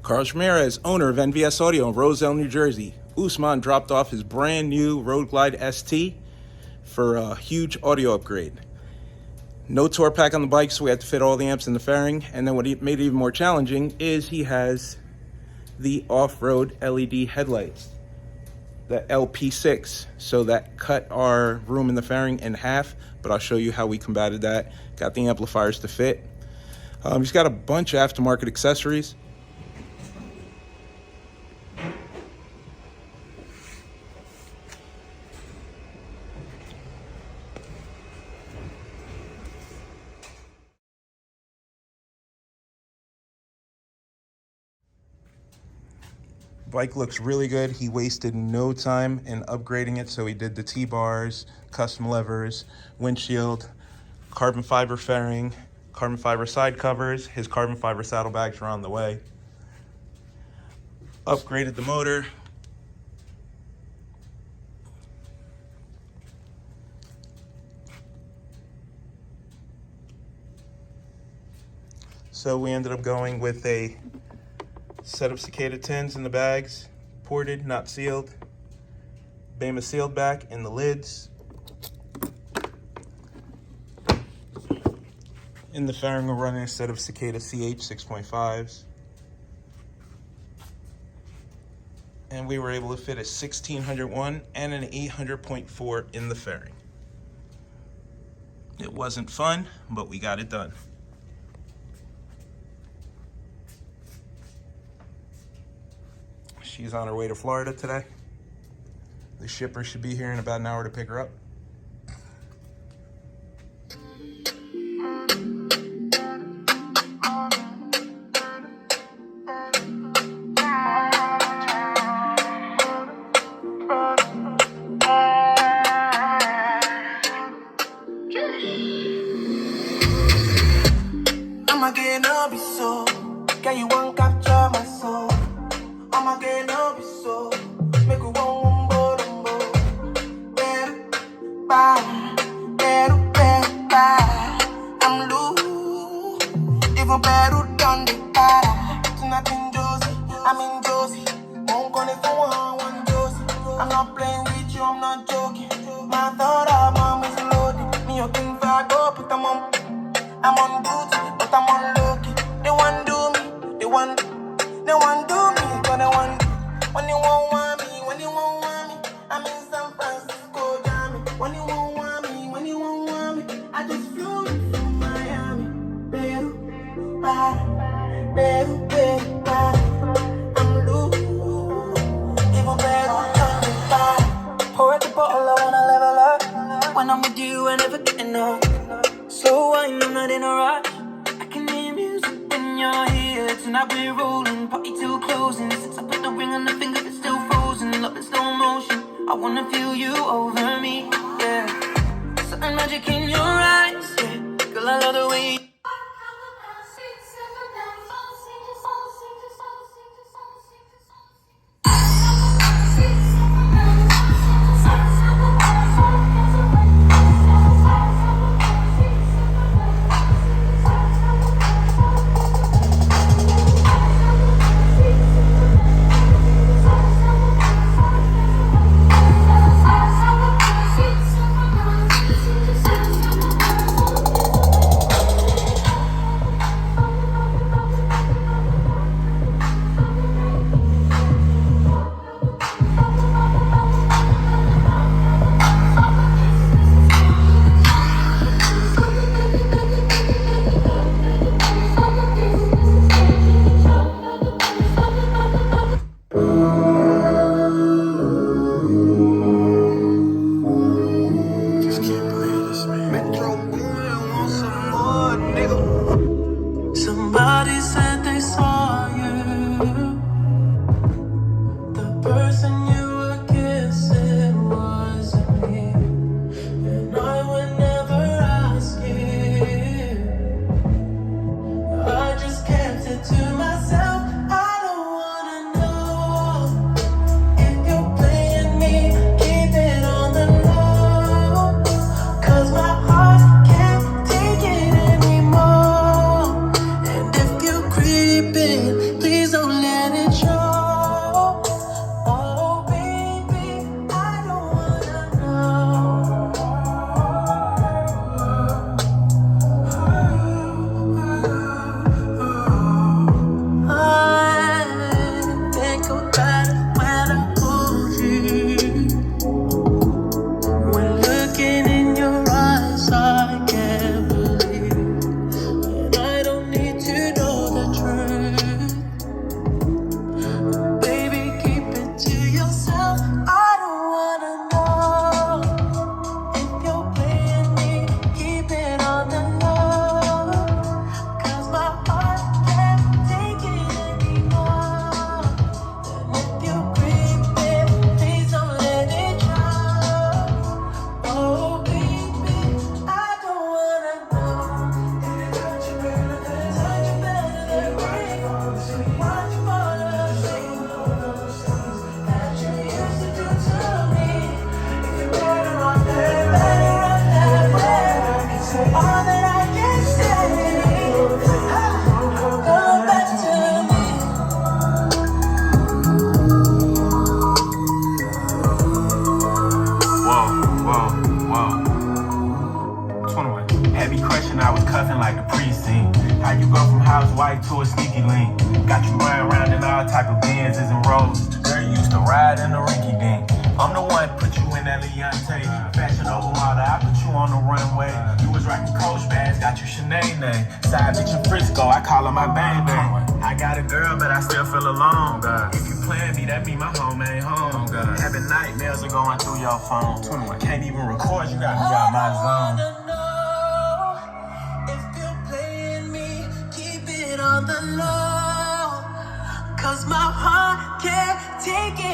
Carlos Ramirez, owner of NVS Audio in Roselle, New Jersey. Usman dropped off his brand new Road Glide ST for a huge audio upgrade. No tour pack on the bike, so we had to fit all the amps in the fairing. And then what made it even more challenging is he has the off-road LED headlights, the LP6. So that cut our room in the fairing in half, but I'll show you how we combated that. Got the amplifiers to fit. He's got a bunch of aftermarket accessories. Bike looks really good. He wasted no time in upgrading it, so he did the T-bars, custom levers, windshield, carbon fiber fairing, carbon fiber side covers. His carbon fiber saddlebags are on the way. Upgraded the motor. So we ended up going with a set of Cicada tins in the bags, ported, not sealed. Bama sealed back in the lids. In the fairing, we're running a set of Cicada CH 6.5s. And we were able to fit a 1601 and an 800.4 in the fairing. It wasn't fun, but we got it done. She's on her way to Florida today. The shipper should be here in about an hour to pick her up. I'ma get no be so. Can you won't capture my soul? I'ma get no be so. Make you won't better, I'm loose. Even better done the para. Tonight in Josie, I'm in Josie. Won't call it for one Josie. I'm not playing with you, I'm not joking. My thought of mom is loaded. Me, you can fuck up, but I'm on duty, but I'm on lucky. They want do me, they want do me, but they want. When you won't want me, when you won't want me, I'm in San Francisco, Jammy. When you won't want me, when you won't want me, I just flew in from Miami. Peru, I'm loose. Even better, pour at the bottle, I wanna level up. When I'm with you, I never get enough. Slow wine, I'm not in a rush. I can hear music when you're here. Tonight we're rolling, party till closing. Since I put the ring on the finger, it's still frozen. Love in slow motion, I wanna feel you over me, yeah. Something magic in your eyes, yeah. Girl, I love the way you. dink. Got you riding around in all type of Benzes and Rolls. Girl, you used to ride in the rinky dink. I'm the one put you in that Leontay. Fashion over model, I put you on the runway. You was rocking Coach bags, got you Sinead name. Side bitch in Frisco, I call her my bang bang. I got a girl, but I still feel alone. If you plan me, that mean my home ain't home. Having nightmares are going through your phone. Can't even record, you got me out my zone. If you're playing me, keep it on the low. Cause my heart can't take